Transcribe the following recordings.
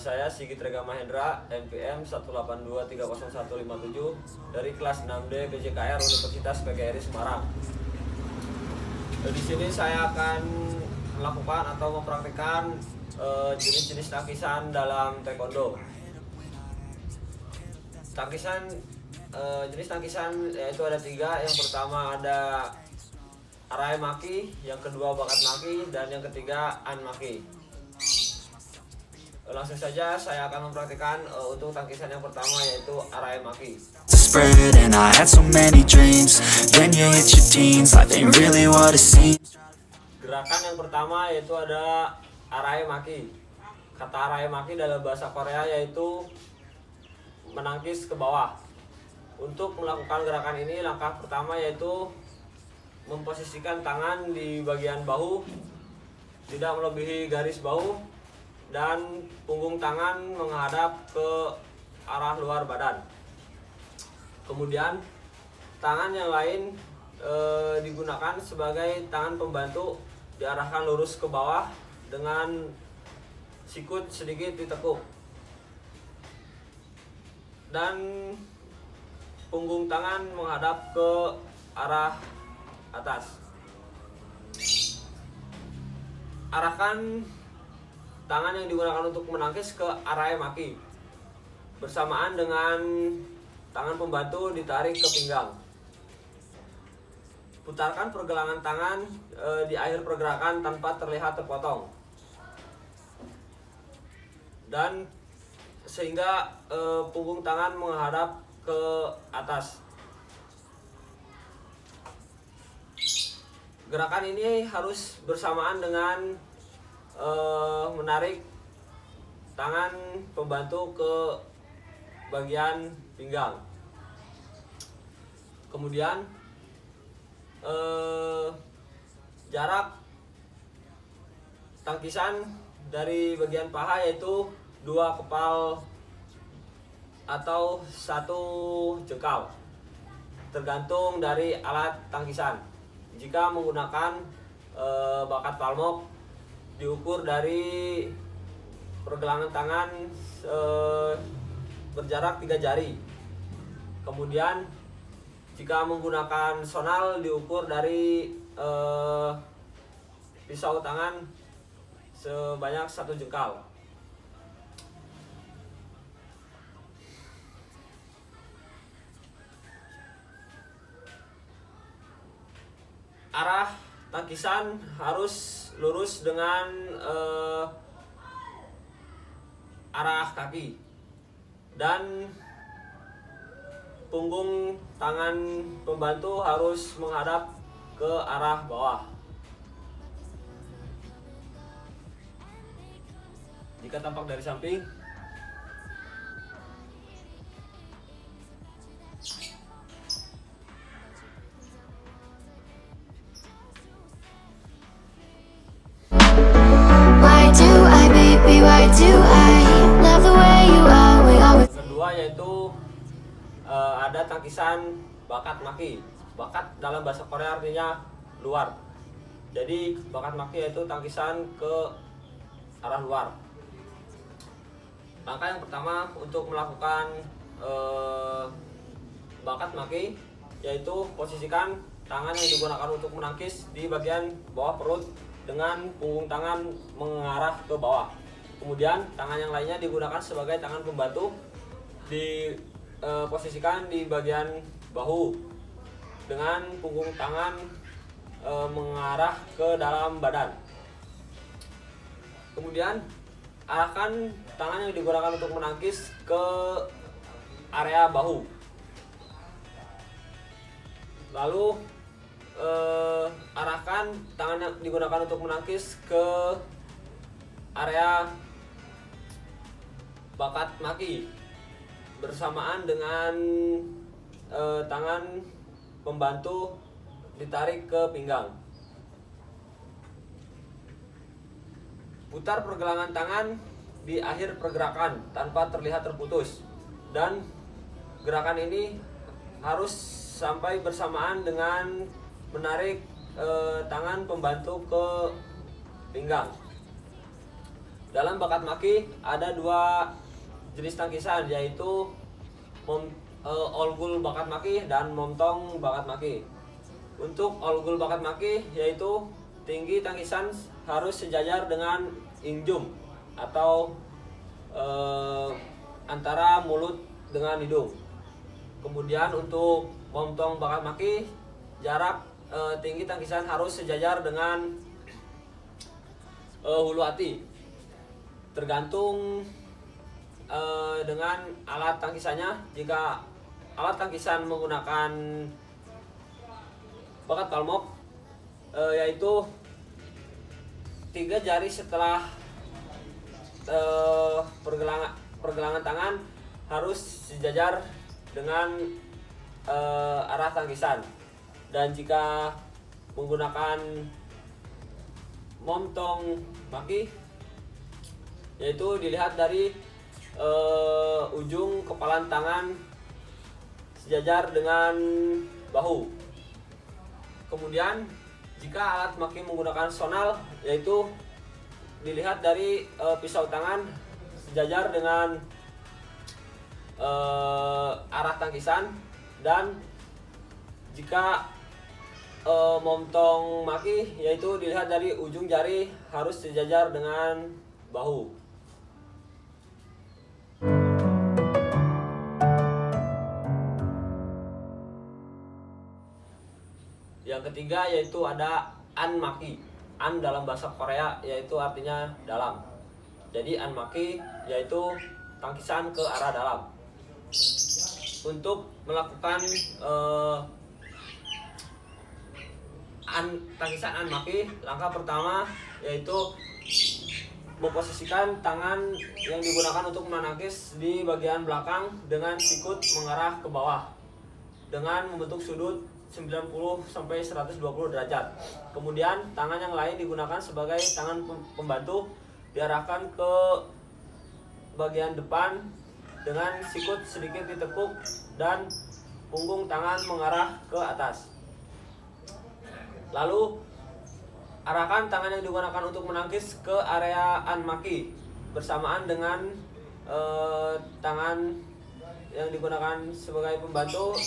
Saya Sigit Rega Mahendra, NPM 182300157 dari kelas 6D PJKR Universitas PGRI Semarang. Di sini saya akan melakukan atau mempraktikkan jenis-jenis tangkisan dalam taekwondo. Jenis tangkisan yaitu ada 3. Yang pertama ada arai maki, yang kedua bakat maki, dan yang ketiga an maki. Langsung saja saya akan mempraktikkan untuk tangkisan yang pertama yaitu arai maki. Spread and I had so many dreams. Then you hit your teens, life ain't really what it seems. Gerakan yang pertama yaitu ada arai maki. Kata arai maki dalam bahasa Korea yaitu menangkis ke bawah. Untuk melakukan gerakan ini, langkah pertama yaitu memposisikan tangan di bagian bahu, tidak melebihi garis bahu, dan punggung tangan menghadap ke arah luar badan. Kemudian tangan yang lain digunakan sebagai tangan pembantu, diarahkan lurus ke bawah dengan sikut sedikit ditekuk, dan punggung tangan menghadap ke arah atas. Arahkan tangan yang digunakan untuk menangkis ke arai maki bersamaan dengan tangan pembantu ditarik ke pinggang. Putarkan pergelangan tangan di akhir pergerakan tanpa terlihat terpotong, dan sehingga punggung tangan menghadap ke atas. Gerakan ini harus bersamaan dengan menarik tangan pembantu ke bagian pinggang. Kemudian jarak tangkisan dari bagian paha yaitu 2 kepal atau 1 jengkal, tergantung dari alat tangkisan. Jika menggunakan bakat palmok, diukur dari pergelangan tangan berjarak 3 jari. Kemudian jika menggunakan sonal, diukur dari pisau tangan sebanyak 1 jengkal. Arah tangkisan harus lurus dengan arah kaki, dan punggung tangan pembantu harus menghadap ke arah bawah. Jika tampak dari samping, kedua yaitu ada tangkisan bakat maki. Bakat dalam bahasa Korea artinya luar. Jadi bakat maki yaitu tangkisan ke arah luar. Langkah yang pertama untuk melakukan bakat maki yaitu posisikan tangan yang digunakan untuk menangkis di bagian bawah perut dengan punggung tangan mengarah ke bawah. Kemudian tangan yang lainnya digunakan sebagai tangan pembantu, diposisikan di bagian bahu dengan punggung tangan mengarah ke dalam badan. Kemudian arahkan tangan yang digunakan untuk menangkis ke area bahu. Lalu arahkan tangan yang digunakan untuk menangkis ke area bakat maki bersamaan dengan tangan pembantu ditarik ke pinggang. Putar pergelangan tangan di akhir pergerakan tanpa terlihat terputus, dan gerakan ini harus sampai bersamaan dengan menarik tangan pembantu ke pinggang. Dalam bakat maki ada dua jenis tangkisan, yaitu olgul bakat maki dan momtong bakat maki. Untuk olgul bakat maki yaitu tinggi tangkisan harus sejajar dengan injum atau antara mulut dengan hidung. Kemudian untuk momtong bakat maki, jarak tinggi tangkisan harus sejajar dengan hulu hati. Tergantung dengan alat tangkisannya. Jika alat tangkisan menggunakan bakat palmok, yaitu 3 jari setelah pergelangan tangan harus sejajar dengan arah tangkisan. Dan jika menggunakan momtong maki, yaitu dilihat dari ujung kepalan tangan sejajar dengan bahu. Kemudian jika alat maki menggunakan sonal, yaitu dilihat dari pisau tangan sejajar dengan arah tangkisan. Dan jika momtong maki, yaitu dilihat dari ujung jari harus sejajar dengan bahu. Yang ketiga yaitu ada an maki. An dalam bahasa Korea yaitu artinya dalam. Jadi an maki yaitu tangkisan ke arah dalam. Untuk melakukan tangkisan an maki, langkah pertama yaitu memposisikan tangan yang digunakan untuk menangkis di bagian belakang dengan sikut mengarah ke bawah dengan membentuk sudut 90 sampai 120 derajat. Kemudian tangan yang lain digunakan sebagai tangan pembantu, diarahkan ke bagian depan dengan sikut sedikit ditekuk dan punggung tangan mengarah ke atas. Lalu arahkan tangan yang digunakan untuk menangkis ke area an maki bersamaan dengan tangan yang digunakan sebagai pembantu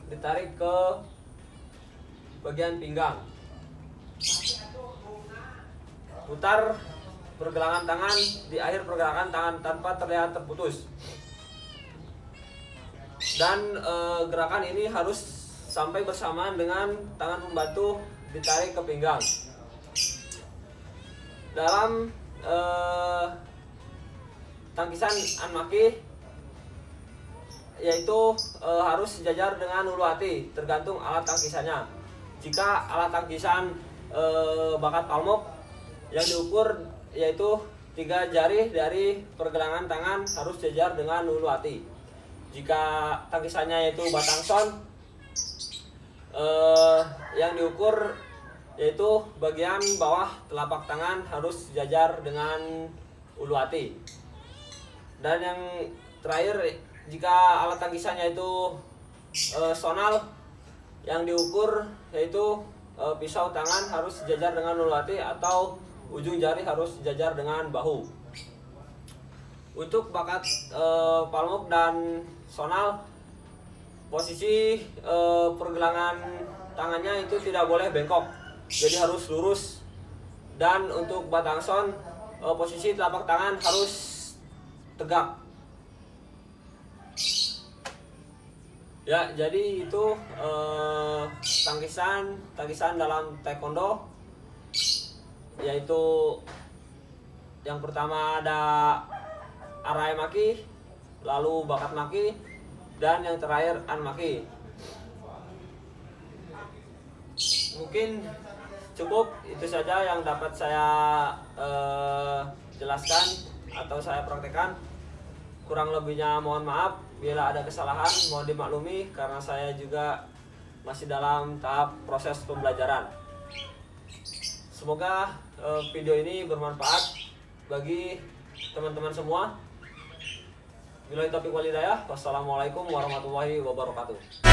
ditarik ke bagian pinggang. Putar pergelangan tangan di akhir pergerakan tangan tanpa terlihat terputus. Dan gerakan ini harus sampai bersamaan dengan tangan pembantu ditarik ke pinggang. Dalam tangkisan an maki, yaitu harus sejajar dengan hulu hati, tergantung alat tangkisannya. Jika alat tangkisan bakat palmok, yang diukur yaitu 3 jari dari pergelangan tangan harus sejajar dengan hulu hati. Jika tangkisannya yaitu batang son, yang diukur yaitu bagian bawah telapak tangan harus sejajar dengan hulu hati. Dan yang terakhir, jika alat tangkisannya itu sonal, yang diukur yaitu pisau tangan harus sejajar dengan hulu hati atau ujung jari harus sejajar dengan bahu. Untuk bakat palmok dan sonal, posisi pergelangan tangannya itu tidak boleh bengkok, jadi harus lurus. Dan untuk batang son, posisi telapak tangan harus tegak. Ya, jadi itu tangkisan dalam taekwondo, yaitu yang pertama ada arai maki, lalu bakat maki, dan yang terakhir an maki. Mungkin cukup itu saja yang dapat saya jelaskan atau saya praktekkan. Kurang lebihnya mohon maaf. Bila ada kesalahan mohon dimaklumi karena saya juga masih dalam tahap proses pembelajaran. Semoga video ini bermanfaat bagi teman-teman semua. Billahi taufiq wal hidayah. Wassalamualaikum warahmatullahi wabarakatuh.